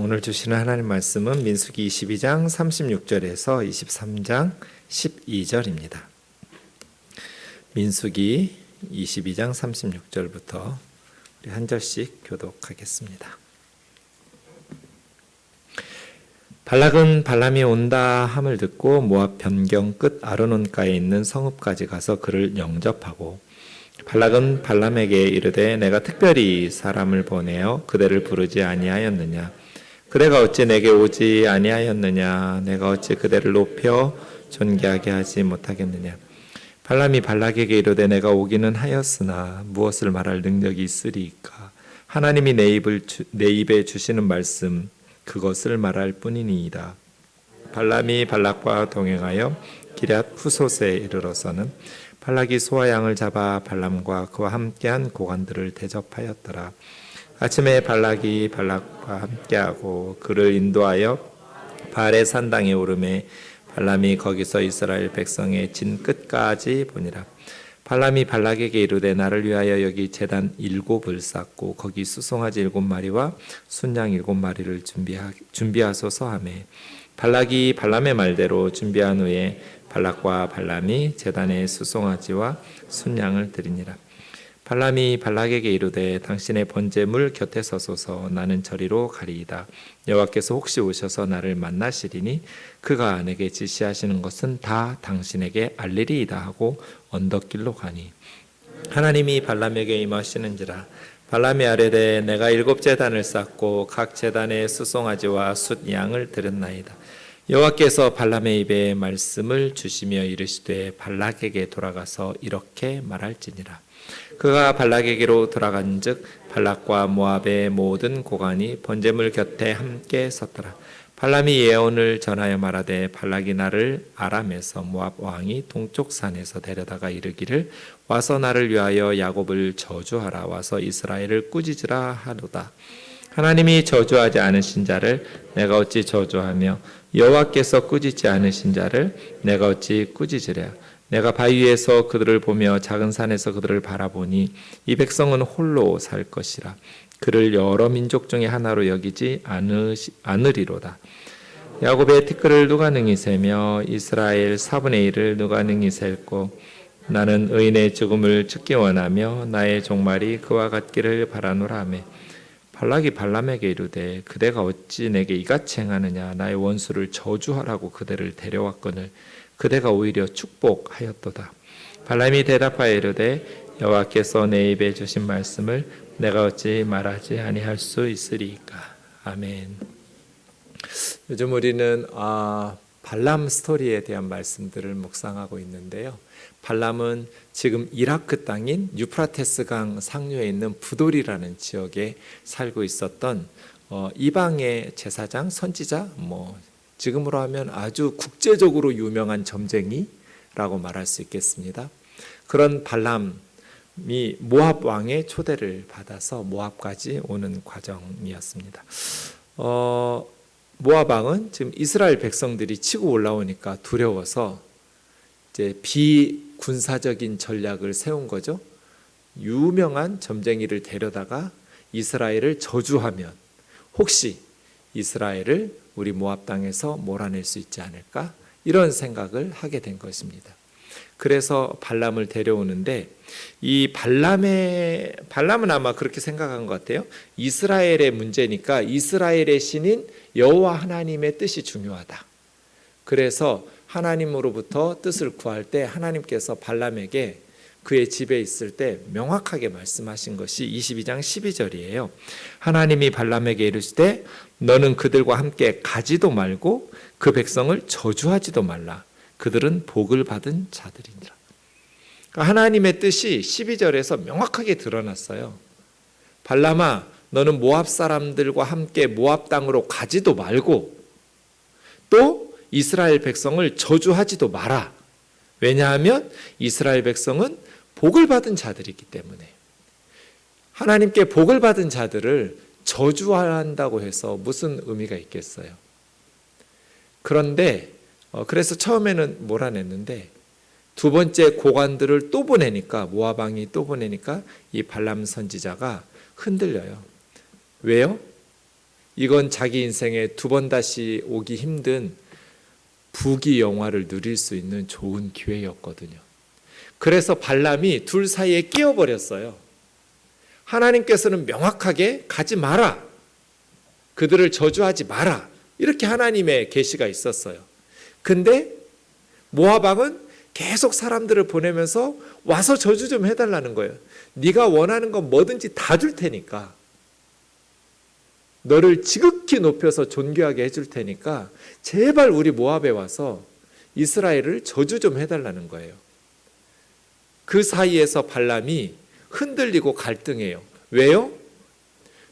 오늘 주시는 하나님 말씀은 민수기 22장 36절에서 23장 12절입니다. 민수기 22장 36절부터 우리 한 절씩 교독하겠습니다. 발락은 발람이 온다 함을 듣고 모압 변경 끝 아르논가에 있는 성읍까지 가서 그를 영접하고, 발락은 발람에게 이르되 내가 특별히 사람을 보내어 그대를 부르지 아니하였느냐? 그대가 어찌 내게 오지 아니하였느냐? 내가 어찌 그대를 높여 존귀하게 하지 못하겠느냐? 발람이 발락에게 이르되 내가 오기는 하였으나 무엇을 말할 능력이 있으리이까? 하나님이 내 입에 주시는 말씀 그것을 말할 뿐이니이다. 발람이 발락과 동행하여 기럇 후솥에 이르러서는 발락이 소와 양을 잡아 발람과 그와 함께한 고관들을 대접하였더라. 아침에 발락이 발락과 함께하고 그를 인도하여 발의 산당에 오르매 발람이 거기서 이스라엘 백성의 진 끝까지 보니라. 발람이 발락에게 이르되 나를 위하여 여기 제단 7을 쌓고 거기 수송아지 7마리와 순양 7마리를 준비하소서 하매, 발락이 발람의 말대로 준비한 후에 발락과 발람이 제단에 수송아지와 순양을 드리니라. 발람이 발락에게 이르되 당신의 번제물 곁에 서소서, 나는 저리로 가리이다. 여호와께서 혹시 오셔서 나를 만나시리니 그가 내게 지시하시는 것은 다 당신에게 알리리이다 하고 언덕길로 가니, 하나님이 발람에게 임하시는지라. 발람이 아뢰되 내가 7제단을 쌓고 각 제단에 수송아지와 숫양을 드렸나이다. 여호와께서 발람의 입에 말씀을 주시며 이르시되 발락에게 돌아가서 이렇게 말할지니라. 그가 발락에게로 돌아간즉 발락과 모압의 모든 고관이 번제물 곁에 함께 섰더라. 발람이 예언을 전하여 말하되 발락이 나를 아람에서 모압 왕이 동쪽 산에서 데려다가 이르기를 와서 나를 위하여 야곱을 저주하라, 와서 이스라엘을 꾸짖으라 하노다. 하나님이 저주하지 않으신 자를 내가 어찌 저주하며 여호와께서 꾸짖지 않으신 자를 내가 어찌 꾸짖으랴. 내가 바위 위에서 그들을 보며 작은 산에서 그들을 바라보니 이 백성은 홀로 살 것이라. 그를 여러 민족 중에 하나로 여기지 않으리로다. 야곱의 티끌을 누가 능히 세며 이스라엘 4분의 1을 누가 능히 셀고, 나는 의인의 죽음을 죽기 원하며 나의 종말이 그와 같기를 바라노라 하매, 발락이 발람에게 이르되 그대가 어찌 내게 이같이 행하느냐? 나의 원수를 저주하라고 그대를 데려왔거늘 그대가 오히려 축복하였도다. 발람이 대답하여 이르되 여호와께서 내 입에 주신 말씀을 내가 어찌 말하지 아니할 수 있으리이까. 아멘. 요즘 우리는 발람 스토리에 대한 말씀들을 묵상하고 있는데요. 발람은 지금 이라크 땅인 유프라테스 강 상류에 있는 부돌이라는 지역에 살고 있었던 이방의 제사장, 선지자, 지금으로 하면 아주 국제적으로 유명한 점쟁이라고 말할 수 있겠습니다. 그런 발람이 모압 왕의 초대를 받아서 모압까지 오는 과정이었습니다. 모압 왕은 지금 이스라엘 백성들이 치고 올라오니까 두려워서 이제 비군사적인 전략을 세운 거죠. 유명한 점쟁이를 데려다가 이스라엘을 저주하면 혹시 이스라엘을 우리 모압 땅에서 몰아낼 수 있지 않을까? 이런 생각을 하게 된 것입니다. 그래서 발람을 데려오는데, 이 발람은 아마 그렇게 생각한 것 같아요. 이스라엘의 문제니까 이스라엘의 신인 여호와 하나님의 뜻이 중요하다. 그래서 하나님으로부터 뜻을 구할 때 하나님께서 발람에게 그의 집에 있을 때 명확하게 말씀하신 것이 22장 12절이에요. 하나님이 발람에게 이르시되 너는 그들과 함께 가지도 말고 그 백성을 저주하지도 말라. 그들은 복을 받은 자들이니라. 하나님의 뜻이 12절에서 명확하게 드러났어요. 발람아, 너는 모압 사람들과 함께 모압 땅으로 가지도 말고 또 이스라엘 백성을 저주하지도 마라. 왜냐하면 이스라엘 백성은 복을 받은 자들이기 때문에. 하나님께 복을 받은 자들을 저주한다고 해서 무슨 의미가 있겠어요? 그런데 그래서 처음에는 몰아냈는데 두 번째 고관들을 또 보내니까, 모압 왕이 또 보내니까 이 발람 선지자가 흔들려요. 왜요? 이건 자기 인생에 두 번 다시 오기 힘든 부귀영화를 누릴 수 있는 좋은 기회였거든요. 그래서 발람이 둘 사이에 끼어버렸어요. 하나님께서는 명확하게 가지 마라, 그들을 저주하지 마라, 이렇게 하나님의 계시가 있었어요. 근데 모압 왕은 계속 사람들을 보내면서 와서 저주 좀 해달라는 거예요. 네가 원하는 건 뭐든지 다 줄 테니까, 너를 지극히 높여서 존귀하게 해줄 테니까 제발 우리 모압에 와서 이스라엘을 저주 좀 해달라는 거예요. 그 사이에서 발람이 흔들리고 갈등해요. 왜요?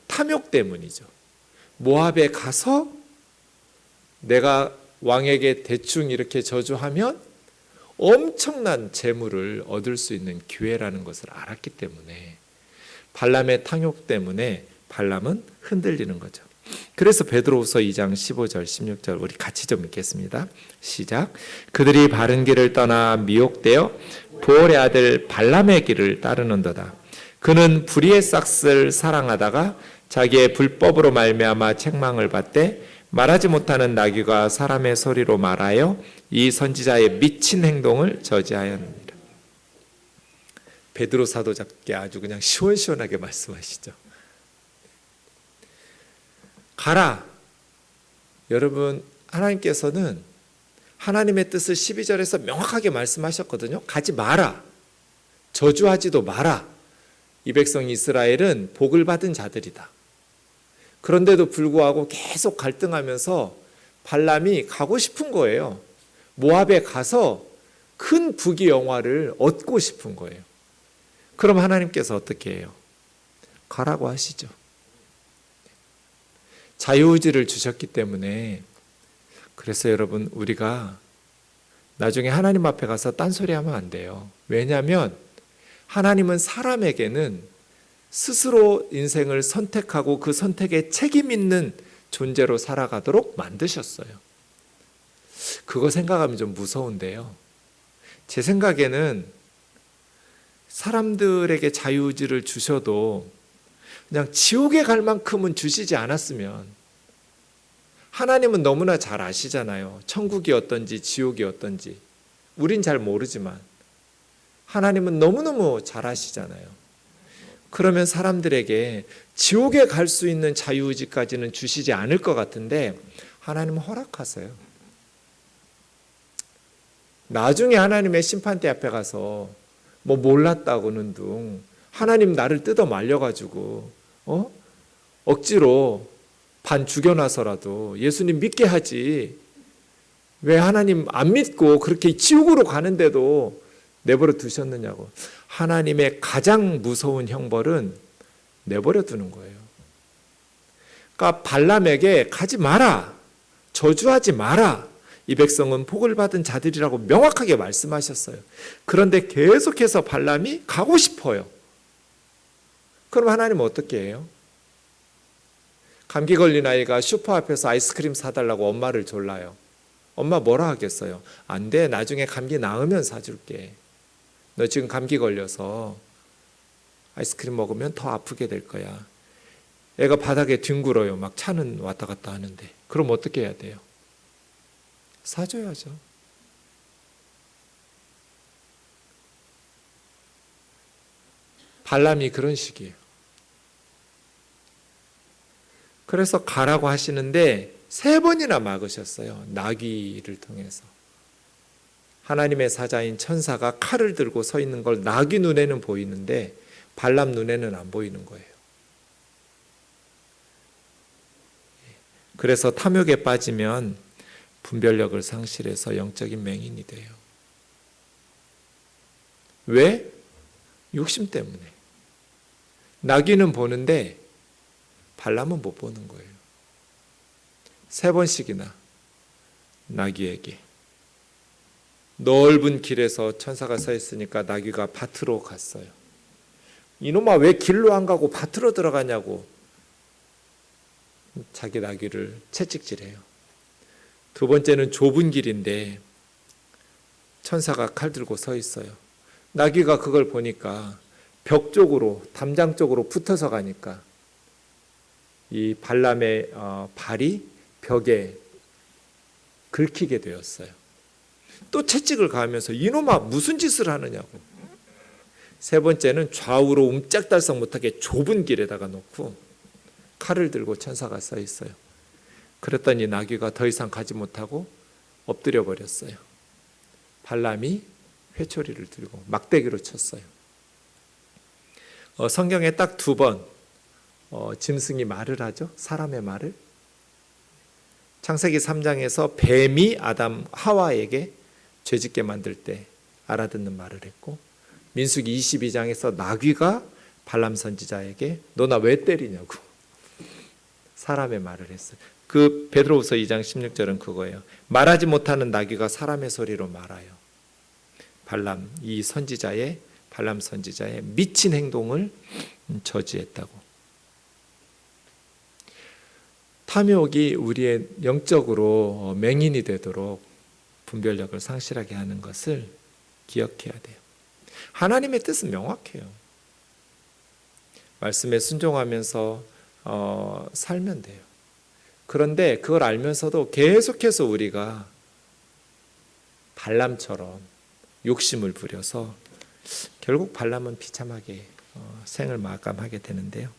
탐욕 때문이죠. 모압에 가서 내가 왕에게 대충 이렇게 저주하면 엄청난 재물을 얻을 수 있는 기회라는 것을 알았기 때문에, 발람의 탐욕 때문에 발람은 흔들리는 거죠. 그래서 베드로후서 2장 15절 16절 우리 같이 좀 읽겠습니다. 시작. 그들이 바른 길을 떠나 미혹되어 보올의 아들 발람의 길을 따르는도다. 그는 불의의 싹을 사랑하다가 자기의 불법으로 말미암아 책망을 받되 말하지 못하는 나귀가 사람의 소리로 말하여 이 선지자의 미친 행동을 저지하였느니라. 베드로 사도자께 아주 그냥 시원시원하게 말씀하시죠. 가라. 여러분, 하나님께서는 하나님의 뜻을 12절에서 명확하게 말씀하셨거든요. 가지 마라. 저주하지도 마라. 이 백성 이스라엘은 복을 받은 자들이다. 그런데도 불구하고 계속 갈등하면서 발람이 가고 싶은 거예요. 모압에 가서 큰 부귀영화를 얻고 싶은 거예요. 그럼 하나님께서 어떻게 해요? 가라고 하시죠. 자유의지를 주셨기 때문에. 그래서 여러분, 우리가 나중에 하나님 앞에 가서 딴소리 하면 안 돼요. 왜냐하면 하나님은 사람에게는 스스로 인생을 선택하고 그 선택에 책임 있는 존재로 살아가도록 만드셨어요. 그거 생각하면 좀 무서운데요. 제 생각에는 사람들에게 자유의지를 주셔도 그냥 지옥에 갈 만큼은 주시지 않았으면, 하나님은 너무나 잘 아시잖아요. 천국이 어떤지 지옥이 어떤지. 우린 잘 모르지만 하나님은 너무너무 잘 아시잖아요. 그러면 사람들에게 지옥에 갈 수 있는 자유의지까지는 주시지 않을 것 같은데 하나님은 허락하세요. 나중에 하나님의 심판대 앞에 가서 뭐 몰랐다고는 둥, 하나님 나를 뜯어 말려가지고 억지로 반 죽여놔서라도 예수님 믿게 하지, 왜 하나님 안 믿고 그렇게 지옥으로 가는데도 내버려 두셨느냐고. 하나님의 가장 무서운 형벌은 내버려 두는 거예요. 그러니까 발람에게 가지 마라, 저주하지 마라, 이 백성은 복을 받은 자들이라고 명확하게 말씀하셨어요. 그런데 계속해서 발람이 가고 싶어요. 그럼 하나님은 어떻게 해요? 감기 걸린 아이가 슈퍼 앞에서 아이스크림 사달라고 엄마를 졸라요. 엄마 뭐라 하겠어요? 안 돼, 나중에 감기 나으면 사줄게. 너 지금 감기 걸려서 아이스크림 먹으면 더 아프게 될 거야. 애가 바닥에 뒹굴어요. 막 차는 왔다 갔다 하는데. 그럼 어떻게 해야 돼요? 사줘야죠. 발람이 그런 식이에요. 그래서 가라고 하시는데 3번이나 막으셨어요. 나귀를 통해서. 하나님의 사자인 천사가 칼을 들고 서 있는 걸 나귀 눈에는 보이는데 발람 눈에는 안 보이는 거예요. 그래서 탐욕에 빠지면 분별력을 상실해서 영적인 맹인이 돼요. 왜? 욕심 때문에. 나귀는 보는데 발람은 못 보는 거예요. 3번씩이나 나귀에게. 넓은 길에서 천사가 서 있으니까 나귀가 밭으로 갔어요. 이놈아, 왜 길로 안 가고 밭으로 들어가냐고 자기 나귀를 채찍질해요. 2번째는 좁은 길인데 천사가 칼 들고 서 있어요. 나귀가 그걸 보니까 벽 쪽으로, 담장 쪽으로 붙어서 가니까 이 발람의 발이 벽에 긁히게 되었어요. 또 채찍을 가하면서 이놈아 무슨 짓을 하느냐고. 세 번째는 좌우로 움짝달싹 못하게 좁은 길에다가 놓고 칼을 들고 천사가 서 있어요. 그랬더니 나귀가 더 이상 가지 못하고 엎드려 버렸어요. 발람이 회초리를 들고 막대기로 쳤어요. 성경에 딱 2번 짐승이 말을 하죠. 사람의 말을. 창세기 3장에서 뱀이 아담 하와에게 죄짓게 만들 때 알아듣는 말을 했고, 민수기 22장에서 나귀가 발람 선지자에게 너 나 왜 때리냐고 사람의 말을 했어요. 그 베드로후서 2장 16절은 그거예요. 말하지 못하는 나귀가 사람의 소리로 말하여. 발람 선지자의 미친 행동을 저지했다고. 탐욕이 우리의 영적으로 맹인이 되도록 분별력을 상실하게 하는 것을 기억해야 돼요. 하나님의 뜻은 명확해요. 말씀에 순종하면서 살면 돼요. 그런데 그걸 알면서도 계속해서 우리가 발람처럼 욕심을 부려서 결국 발람은 비참하게 생을 마감하게 되는데요.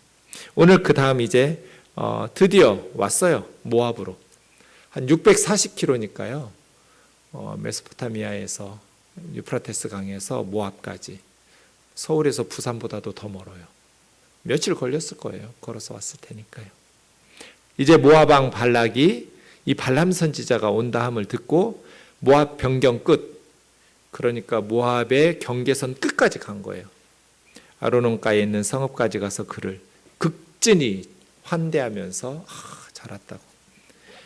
오늘 그 다음 이제 드디어 왔어요. 모압으로. 한 640km니까요. 메소포타미아에서 유프라테스 강에서 모압까지 서울에서 부산보다도 더 멀어요. 며칠 걸렸을 거예요. 걸어서 왔을 테니까요. 이제 모압 왕 발락이 이 발람 선지자가 온다 함을 듣고 모압 변경 끝, 그러니까 모압의 경계선 끝까지 간 거예요. 아르논가에 있는 성읍까지 가서 그를 극진히 환대하면서 잘 왔다고.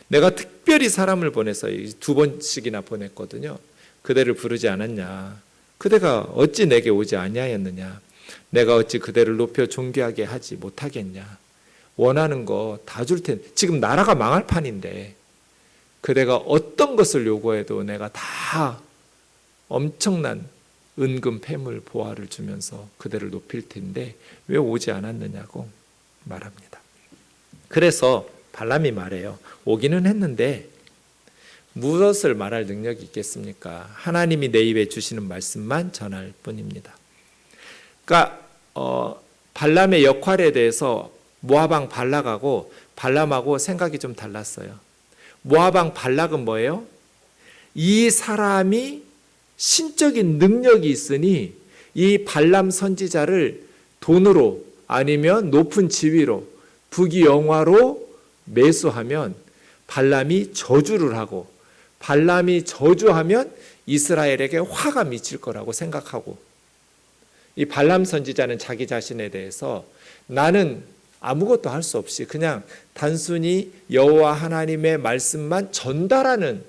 내가 특별히 사람을 보내서 2번씩이나 보냈거든요. 그대를 부르지 않았냐. 그대가 어찌 내게 오지 아니하였느냐. 내가 어찌 그대를 높여 존귀하게 하지 못하겠냐. 원하는 거 다 줄 텐데. 지금 나라가 망할 판인데 그대가 어떤 것을 요구해도 내가 다 엄청난 은금, 폐물, 보화를 주면서 그대를 높일 텐데 왜 오지 않았느냐고 말합니다. 그래서 발람이 말해요. 오기는 했는데 무엇을 말할 능력이 있겠습니까? 하나님이 내 입에 주시는 말씀만 전할 뿐입니다. 그러니까 발람의 역할에 대해서 모압 왕 발락하고 발람하고 생각이 좀 달랐어요. 모압 왕 발락은 뭐예요? 이 사람이 신적인 능력이 있으니 이 발람 선지자를 돈으로 아니면 높은 지위로 부귀영화로 매수하면 발람이 저주를 하고 발람이 저주하면 이스라엘에게 화가 미칠 거라고 생각하고, 이 발람 선지자는 자기 자신에 대해서 나는 아무것도 할 수 없이 그냥 단순히 여호와 하나님의 말씀만 전달하는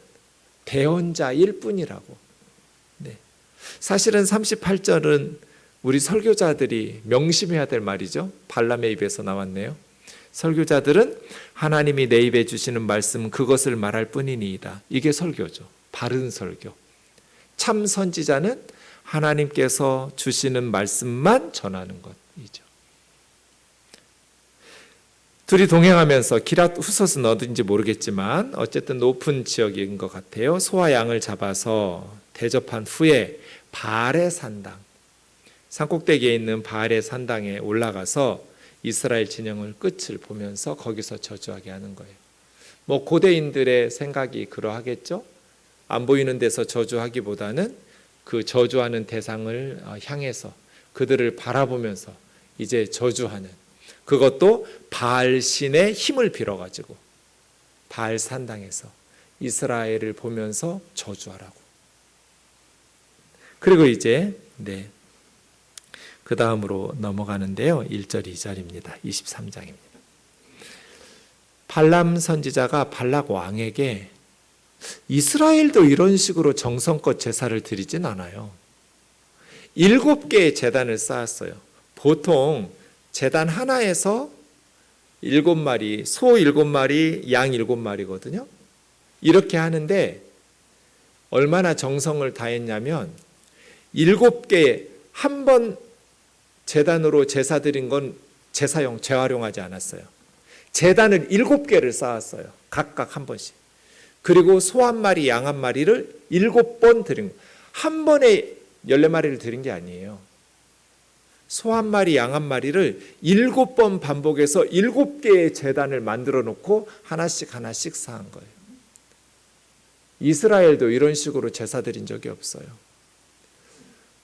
대언자일 뿐이라고. 네. 사실은 38절은 우리 설교자들이 명심해야 될 말이죠. 발람의 입에서 나왔네요. 설교자들은 하나님이 내 입에 주시는 말씀 그것을 말할 뿐이니이다. 이게 설교죠. 바른 설교. 참 선지자는 하나님께서 주시는 말씀만 전하는 것이죠. 둘이 동행하면서 기랏 후섯은 어딘지 모르겠지만 어쨌든 높은 지역인 것 같아요. 소와 양을 잡아서 대접한 후에 바알의 산당, 산꼭대기에 있는 바알의 산당에 올라가서 이스라엘 진영을 끝을 보면서 거기서 저주하게 하는 거예요. 뭐 고대인들의 생각이 그러하겠죠. 안 보이는 데서 저주하기보다는 그 저주하는 대상을 향해서 그들을 바라보면서 이제 저주하는, 그것도 바알 신의 힘을 빌어가지고 바알 산당에서 이스라엘을 보면서 저주하라고. 그리고 이제 그 다음으로 넘어가는데요. 1절 2절입니다. 23장입니다. 발람 선지자가 발락 왕에게 이스라엘도 이런 식으로 정성껏 제사를 드리진 않아요. 7개의 제단을 쌓았어요. 보통 제단 하나에서 7마리, 소 7마리, 양 7마리거든요. 이렇게 하는데 얼마나 정성을 다했냐면 7개 한 번 제단으로 제사 드린 건 제사용, 재활용하지 않았어요. 제단을 7개를 쌓았어요. 각각 한 번씩. 그리고 소 한 마리, 양 한 마리를 7번 드린 거예요. 한 번에 14마리를 드린 게 아니에요. 소 한 마리, 양 한 마리를 7번 반복해서 7개의 제단을 만들어 놓고 하나씩 하나씩 쌓은 거예요. 이스라엘도 이런 식으로 제사 드린 적이 없어요.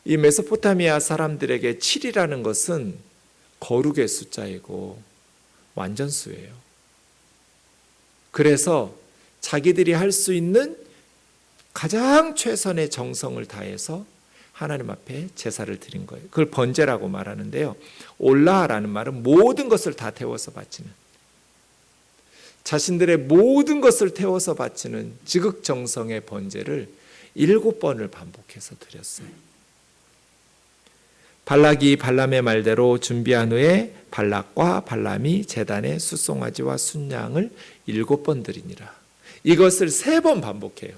이 메소포타미아 사람들에게 7이라는 것은 거룩의 숫자이고 완전수예요. 그래서 자기들이 할 수 있는 가장 최선의 정성을 다해서 하나님 앞에 제사를 드린 거예요. 그걸 번제라고 말하는데요. 올라라는 말은 모든 것을 다 태워서 바치는, 자신들의 모든 것을 태워서 바치는 지극정성의 번제를 7번을 반복해서 드렸어요. 발락이 발람의 말대로 준비한 후에 발락과 발람이 제단에 숫송아지와 순양을 7번 드리니라. 이것을 3번 반복해요.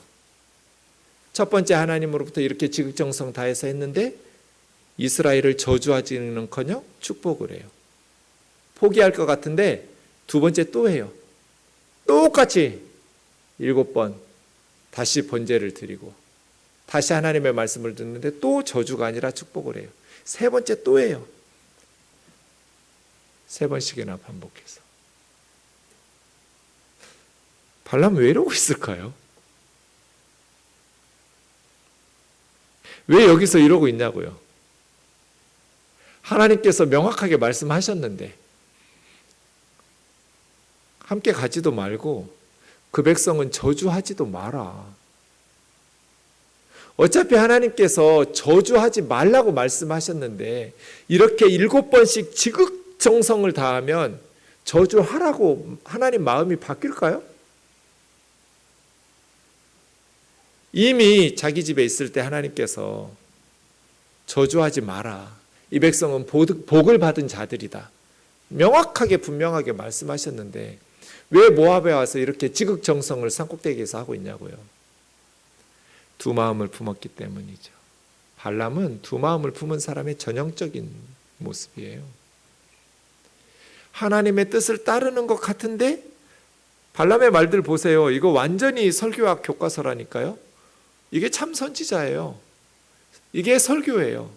첫 번째 하나님으로부터 이렇게 지극정성 다해서 했는데 이스라엘을 저주하지는커녕 축복을 해요. 포기할 것 같은데 두 번째 또 해요. 똑같이 7번 다시 번제를 드리고 다시 하나님의 말씀을 듣는데 또 저주가 아니라 축복을 해요. 3번째 또 해요. 3번씩이나 반복해서. 발람 왜 이러고 있을까요? 왜 여기서 이러고 있냐고요? 하나님께서 명확하게 말씀하셨는데 함께 가지도 말고 그 백성은 저주하지도 마라. 어차피 하나님께서 저주하지 말라고 말씀하셨는데 이렇게 7번씩 지극정성을 다하면 저주하라고 하나님 마음이 바뀔까요? 이미 자기 집에 있을 때 하나님께서 저주하지 마라. 이 백성은 복을 받은 자들이다. 명확하게 분명하게 말씀하셨는데 왜 모압에 와서 이렇게 지극정성을 산꼭대기에서 하고 있냐고요. 두 마음을 품었기 때문이죠. 발람은 두 마음을 품은 사람의 전형적인 모습이에요. 하나님의 뜻을 따르는 것 같은데 발람의 말들 보세요. 이거 완전히 설교학 교과서라니까요. 이게 참 선지자예요. 이게 설교예요.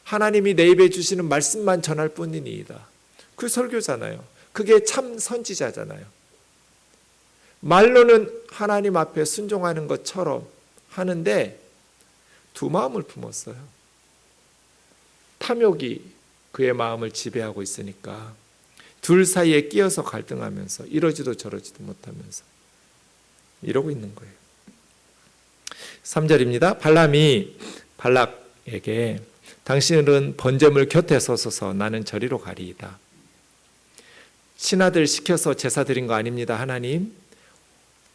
하나님이 내 입에 주시는 말씀만 전할 뿐이니이다. 그 설교잖아요. 그게 참 선지자잖아요. 말로는 하나님 앞에 순종하는 것처럼 하는데 두 마음을 품었어요. 탐욕이 그의 마음을 지배하고 있으니까 둘 사이에 끼어서 갈등하면서 이러지도 저러지도 못하면서 이러고 있는 거예요. 3절입니다. 발람이 발락에게 당신은 번제물 곁에 서소서 나는 저리로 가리이다. 신하들 시켜서 제사 드린 거 아닙니다. 하나님,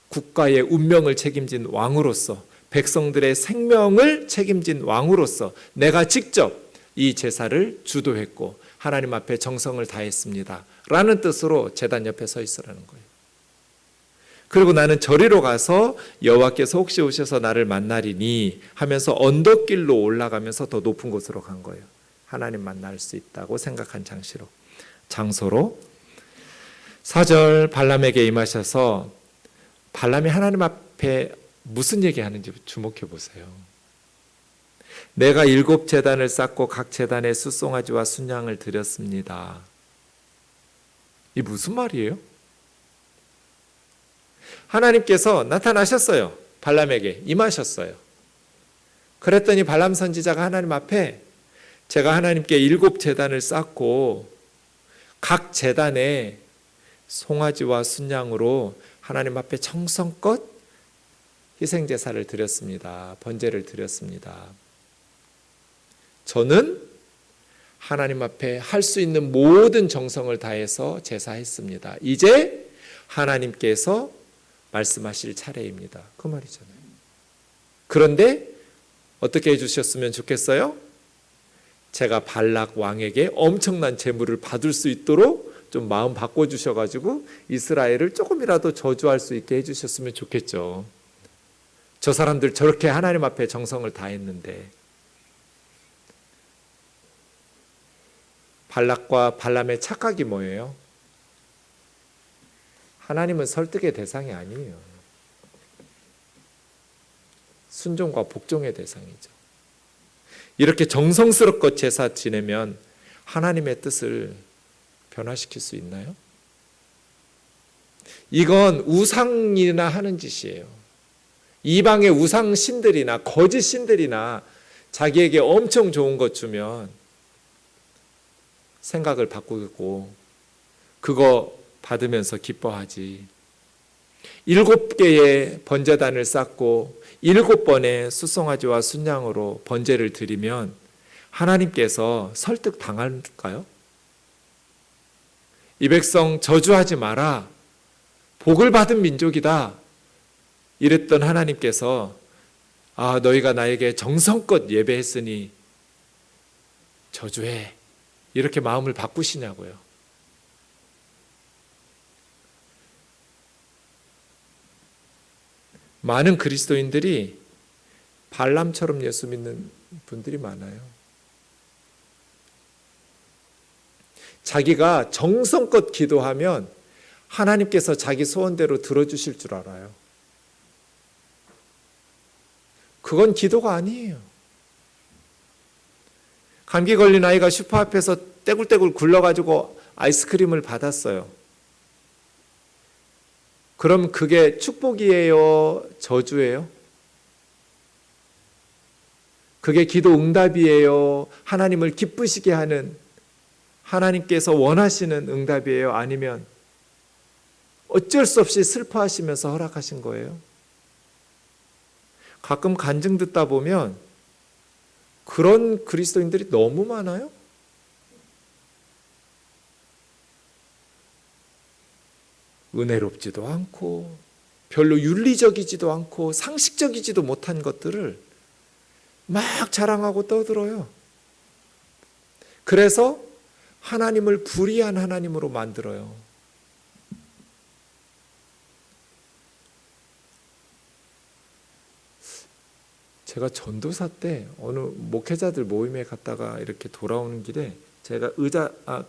국가의 운명을 책임진 왕으로서 백성들의 생명을 책임진 왕으로서 내가 직접 이 제사를 주도했고 하나님 앞에 정성을 다했습니다. 라는 뜻으로 제단 옆에 서 있으라는 거예요. 그리고 나는 저리로 가서 여호와께서 혹시 오셔서 나를 만나리니 하면서 언덕길로 올라가면서 더 높은 곳으로 간 거예요. 하나님 만날 수 있다고 생각한 장소로. 4절 발람에게 임하셔서 발람이 하나님 앞에 무슨 얘기하는지 주목해 보세요. 내가 7 제단을 쌓고 각 제단에 숫송아지와 순양을 드렸습니다. 이 무슨 말이에요? 하나님께서 나타나셨어요. 발람에게 임하셨어요. 그랬더니 발람 선지자가 하나님 앞에 제가 하나님께 7 제단을 쌓고 각 제단에 송아지와 순양으로 하나님 앞에 정성껏 희생제사를 드렸습니다. 번제를 드렸습니다. 저는 하나님 앞에 할 수 있는 모든 정성을 다해서 제사했습니다. 이제 하나님께서 말씀하실 차례입니다. 그 말이잖아요. 그런데 어떻게 해주셨으면 좋겠어요? 제가 발락 왕에게 엄청난 재물을 받을 수 있도록 좀 마음 바꿔주셔가지고 이스라엘을 조금이라도 저주할 수 있게 해주셨으면 좋겠죠. 저 사람들 저렇게 하나님 앞에 정성을 다했는데. 발락과 발람의 착각이 뭐예요? 하나님은 설득의 대상이 아니에요. 순종과 복종의 대상이죠. 이렇게 정성스럽게 제사 지내면 하나님의 뜻을 변화시킬 수 있나요? 이건 우상이나 하는 짓이에요. 이방의 우상 신들이나 거짓 신들이나 자기에게 엄청 좋은 것 주면 생각을 바꾸고 그거 받으면서 기뻐하지. 7개의 번제단을 쌓고 7번의 수송아지와 순양으로 번제를 드리면 하나님께서 설득 당할까요? 이 백성 저주하지 마라. 복을 받은 민족이다. 이랬던 하나님께서 너희가 나에게 정성껏 예배했으니 저주해. 이렇게 마음을 바꾸시냐고요. 많은 그리스도인들이 발람처럼 예수 믿는 분들이 많아요. 자기가 정성껏 기도하면 하나님께서 자기 소원대로 들어주실 줄 알아요. 그건 기도가 아니에요. 감기 걸린 아이가 슈퍼 앞에서 떼굴떼굴 굴러가지고 아이스크림을 받았어요. 그럼 그게 축복이에요? 저주예요? 그게 기도 응답이에요? 하나님을 기쁘시게 하는, 하나님께서 원하시는 응답이에요? 아니면 어쩔 수 없이 슬퍼하시면서 허락하신 거예요? 가끔 간증 듣다 보면 그런 그리스도인들이 너무 많아요. 은혜롭지도 않고 별로 윤리적이지도 않고 상식적이지도 못한 것들을 막 자랑하고 떠들어요. 그래서 하나님을 불의한 하나님으로 만들어요. 제가 전도사 때 어느 목회자들 모임에 갔다가 이렇게 돌아오는 길에 제가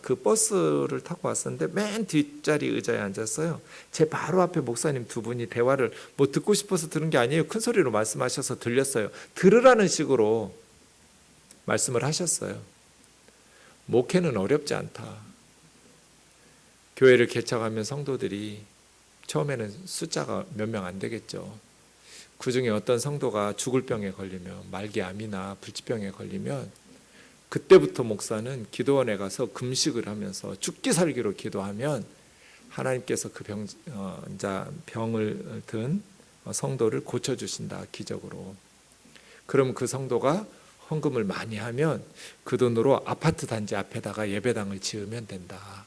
그 버스를 타고 왔었는데 맨 뒷자리 의자에 앉았어요. 제 바로 앞에 목사님 두 분이 대화를 뭐 듣고 싶어서 들은 게 아니에요. 큰 소리로 말씀하셔서 들렸어요. 들으라는 식으로 말씀을 하셨어요. 목회는 어렵지 않다. 교회를 개척하면 성도들이 처음에는 숫자가 몇 명 안 되겠죠. 그 중에 어떤 성도가 죽을 병에 걸리면, 말기암이나 불치병에 걸리면 그때부터 목사는 기도원에 가서 금식을 하면서 죽기 살기로 기도하면 하나님께서 그 병을 든 성도를 고쳐주신다, 기적으로. 그럼 그 성도가 헌금을 많이 하면 그 돈으로 아파트 단지 앞에다가 예배당을 지으면 된다.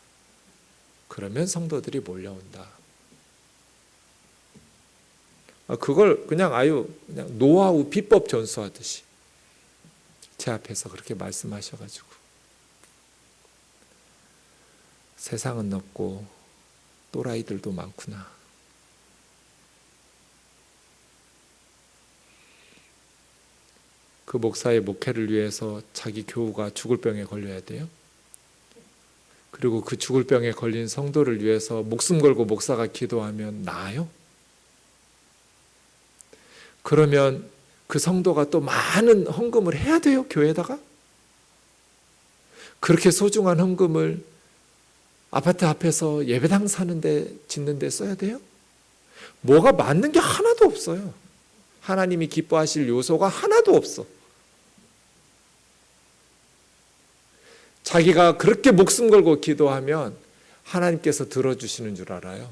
그러면 성도들이 몰려온다. 그걸 그냥 그냥 노하우 비법 전수하듯이 제 앞에서 그렇게 말씀하셔가지고, 세상은 넓고 또라이들도 많구나. 그 목사의 목회를 위해서 자기 교우가 죽을 병에 걸려야 돼요? 그리고 그 죽을 병에 걸린 성도를 위해서 목숨 걸고 목사가 기도하면 나아요? 그러면 그 성도가 또 많은 헌금을 해야 돼요, 교회에다가? 그렇게 소중한 헌금을 아파트 앞에서 예배당 짓는데 써야 돼요? 뭐가 맞는 게 하나도 없어요. 하나님이 기뻐하실 요소가 하나도 없어. 자기가 그렇게 목숨 걸고 기도하면 하나님께서 들어주시는 줄 알아요.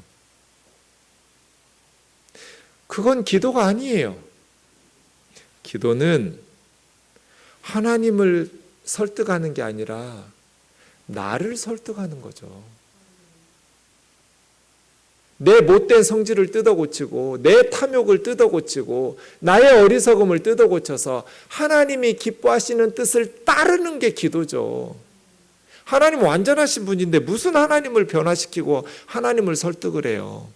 그건 기도가 아니에요. 기도는 하나님을 설득하는 게 아니라 나를 설득하는 거죠. 내 못된 성질을 뜯어고치고 내 탐욕을 뜯어고치고 나의 어리석음을 뜯어고쳐서 하나님이 기뻐하시는 뜻을 따르는 게 기도죠. 하나님 완전하신 분인데 무슨 하나님을 변화시키고 하나님을 설득을 해요.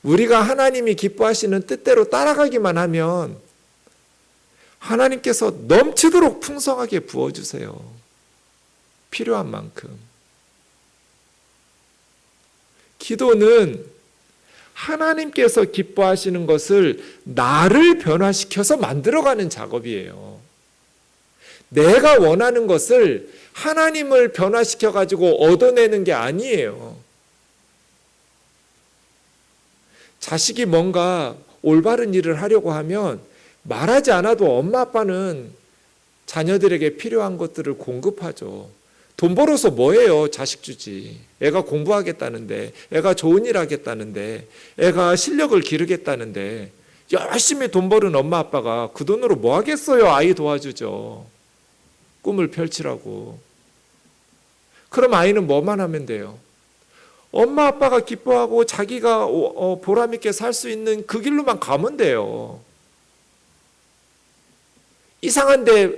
우리가 하나님이 기뻐하시는 뜻대로 따라가기만 하면 하나님께서 넘치도록 풍성하게 부어주세요. 필요한 만큼. 기도는 하나님께서 기뻐하시는 것을 나를 변화시켜서 만들어가는 작업이에요. 내가 원하는 것을 하나님을 변화시켜가지고 얻어내는 게 아니에요. 자식이 뭔가 올바른 일을 하려고 하면 말하지 않아도 엄마 아빠는 자녀들에게 필요한 것들을 공급하죠. 돈 벌어서 뭐해요? 자식 주지. 애가 공부하겠다는데, 애가 좋은 일 하겠다는데, 애가 실력을 기르겠다는데 열심히 돈 버는 엄마 아빠가 그 돈으로 뭐 하겠어요? 아이 도와주죠. 꿈을 펼치라고. 그럼 아이는 뭐만 하면 돼요? 엄마 아빠가 기뻐하고 자기가 보람 있게 살 수 있는 그 길로만 가면 돼요. 이상한 데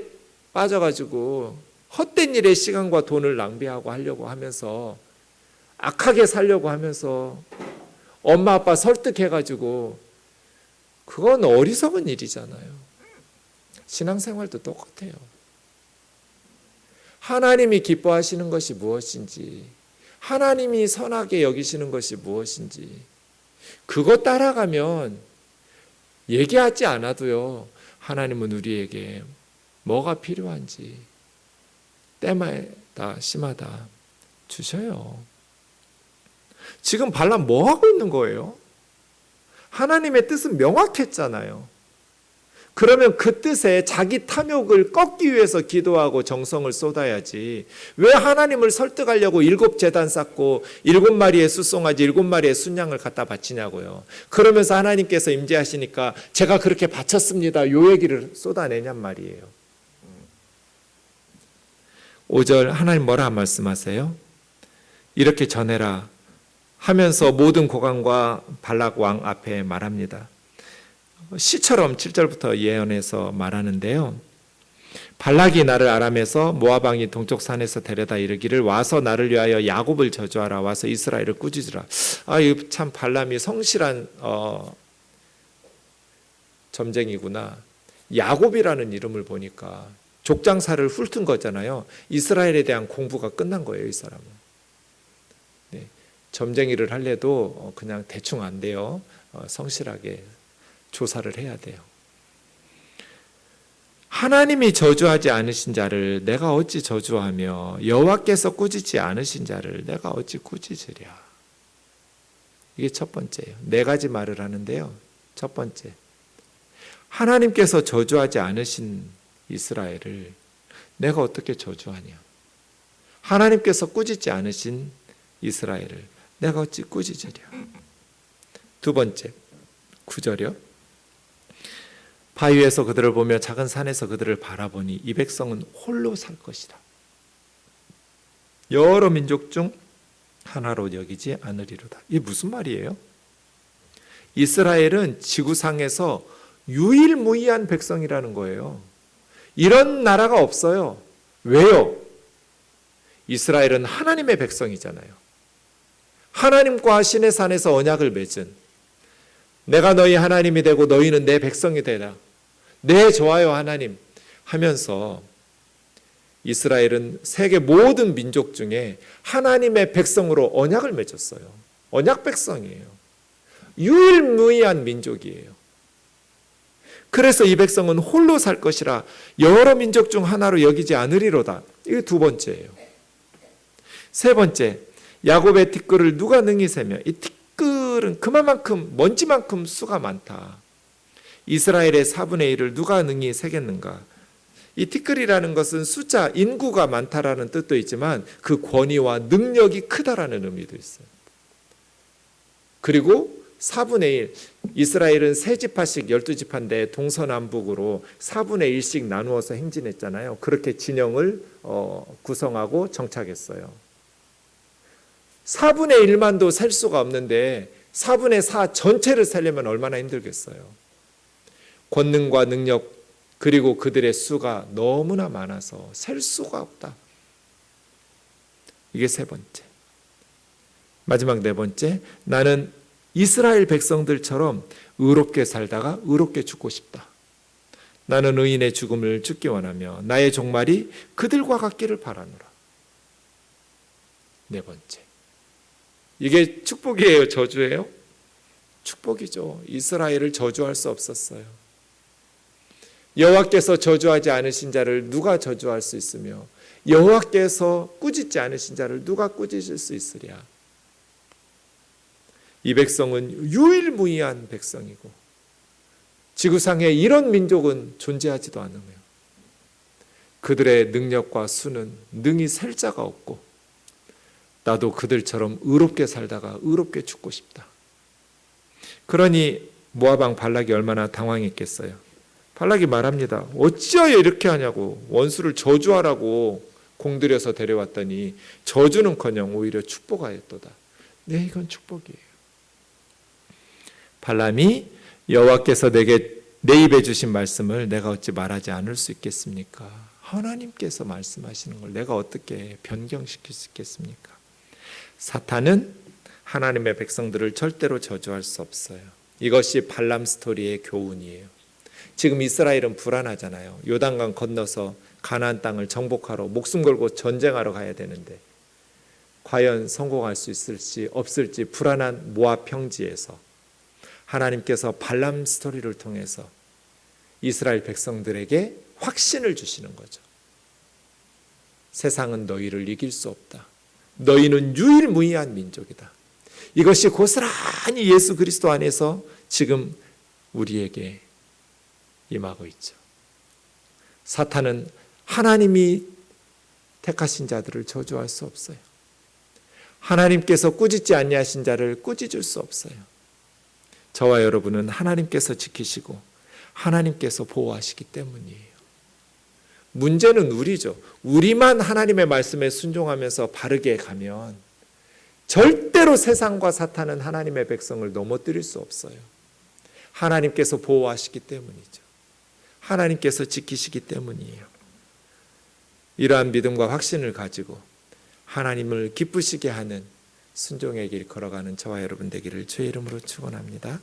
빠져가지고 헛된 일에 시간과 돈을 낭비하고 하려고 하면서 악하게 살려고 하면서 엄마 아빠 설득해가지고 그건 어리석은 일이잖아요. 신앙생활도 똑같아요. 하나님이 기뻐하시는 것이 무엇인지, 하나님이 선하게 여기시는 것이 무엇인지 그거 따라가면 얘기하지 않아도요, 하나님은 우리에게 뭐가 필요한지 때마다 시마다 주셔요. 지금 발람 뭐 하고 있는 거예요? 하나님의 뜻은 명확했잖아요. 그러면 그 뜻에 자기 탐욕을 꺾기 위해서 기도하고 정성을 쏟아야지, 왜 하나님을 설득하려고 7제단 쌓고 7마리의 숫송아지 7마리의 순양을 갖다 바치냐고요. 그러면서 하나님께서 임재하시니까 제가 그렇게 바쳤습니다, 요 얘기를 쏟아내냔 말이에요. 5절 하나님 뭐라 말씀하세요? 이렇게 전해라 하면서 모든 고관과 발락 왕 앞에 말합니다. 시처럼 7절부터 예언해서 말하는데요. 발락이 나를 아람에서 모압 왕이 동쪽 산에서 데려다 이르기를 와서 나를 위하여 야곱을 저주하라, 와서 이스라엘을 꾸짖으라. 이거 참 발람이 성실한 점쟁이구나. 야곱이라는 이름을 보니까 족장사를 훑은 거잖아요. 이스라엘에 대한 공부가 끝난 거예요, 이 사람은. 네, 점쟁이를 할래도 그냥 대충 안 돼요. 성실하게 조사를 해야 돼요. 하나님이 저주하지 않으신 자를 내가 어찌 저주하며 여호와께서 꾸짖지 않으신 자를 내가 어찌 꾸짖으랴. 이게 첫 번째예요. 4가지 말을 하는데요. 첫 번째, 하나님께서 저주하지 않으신 이스라엘을 내가 어떻게 저주하냐. 하나님께서 꾸짖지 않으신 이스라엘을 내가 어찌 꾸짖으랴. 두 번째, 9절이요. 바위에서 그들을 보며 작은 산에서 그들을 바라보니 이 백성은 홀로 살 것이다. 여러 민족 중 하나로 여기지 않으리로다. 이게 무슨 말이에요? 이스라엘은 지구상에서 유일무이한 백성이라는 거예요. 이런 나라가 없어요. 왜요? 이스라엘은 하나님의 백성이잖아요. 하나님과 신의 산에서 언약을 맺은, 내가 너희 하나님이 되고 너희는 내 백성이 되라, 네 좋아요 하나님 하면서 이스라엘은 세계 모든 민족 중에 하나님의 백성으로 언약을 맺었어요. 언약 백성이에요. 유일무이한 민족이에요. 그래서 이 백성은 홀로 살 것이라 여러 민족 중 하나로 여기지 않으리로다. 이게 두 번째예요. 세 번째, 야곱의 티끌을 누가 능히 세며, 이 티끌은 그만큼 먼지만큼 수가 많다. 이스라엘의 4분의 1을 누가 능히 세겠는가. 이 티끌이라는 것은 숫자, 인구가 많다라는 뜻도 있지만 그 권위와 능력이 크다라는 의미도 있어요. 그리고 4분의 1, 이스라엘은 3지파씩 12지파인데 동서남북으로 4분의 1씩 나누어서 행진했잖아요. 그렇게 진영을 구성하고 정착했어요. 4분의 1만도 셀 수가 없는데 4분의 4 전체를 세려면 얼마나 힘들겠어요. 권능과 능력 그리고 그들의 수가 너무나 많아서 셀 수가 없다. 이게 세 번째. 마지막 네 번째, 나는 이스라엘 백성들처럼 의롭게 살다가 의롭게 죽고 싶다. 나는 의인의 죽음을 죽기 원하며 나의 종말이 그들과 같기를 바라노라. 네 번째. 이게 축복이에요, 저주예요? 축복이죠. 이스라엘을 저주할 수 없었어요. 여호와께서 저주하지 않으신 자를 누가 저주할 수 있으며 여호와께서 꾸짖지 않으신 자를 누가 꾸짖을 수 있으랴. 이 백성은 유일무이한 백성이고 지구상에 이런 민족은 존재하지도 않으며 그들의 능력과 수는 능히 셀 자가 없고 나도 그들처럼 의롭게 살다가 의롭게 죽고 싶다. 그러니 모압 왕 발락이 얼마나 당황했겠어요. 발락이 말합니다. 어찌하여 이렇게 하냐고. 원수를 저주하라고 공들여서 데려왔더니 저주는커녕 오히려 축복하였도다. 네, 이건 축복이에요. 발람이 여호와께서 내게 내 입에 주신 말씀을 내가 어찌 말하지 않을 수 있겠습니까? 하나님께서 말씀하시는 걸 내가 어떻게 변경시킬 수 있겠습니까? 사탄은 하나님의 백성들을 절대로 저주할 수 없어요. 이것이 발람 스토리의 교훈이에요. 지금 이스라엘은 불안하잖아요. 요단강 건너서 가나안 땅을 정복하러 목숨 걸고 전쟁하러 가야 되는데 과연 성공할 수 있을지 없을지 불안한 모압 평지에서 하나님께서 발람 스토리를 통해서 이스라엘 백성들에게 확신을 주시는 거죠. 세상은 너희를 이길 수 없다. 너희는 유일무이한 민족이다. 이것이 고스란히 예수 그리스도 안에서 지금 우리에게 임하고 있죠. 사탄은 하나님이 택하신 자들을 저주할 수 없어요. 하나님께서 꾸짖지 아니하신 자를 꾸짖을 수 없어요. 저와 여러분은 하나님께서 지키시고 하나님께서 보호하시기 때문이에요. 문제는 우리죠. 우리만 하나님의 말씀에 순종하면서 바르게 가면 절대로 세상과 사탄은 하나님의 백성을 넘어뜨릴 수 없어요. 하나님께서 보호하시기 때문이죠. 하나님께서 지키시기 때문이에요. 이러한 믿음과 확신을 가지고 하나님을 기쁘시게 하는 순종의 길 걸어가는 저와 여러분 되기를 주의 이름으로 축원합니다.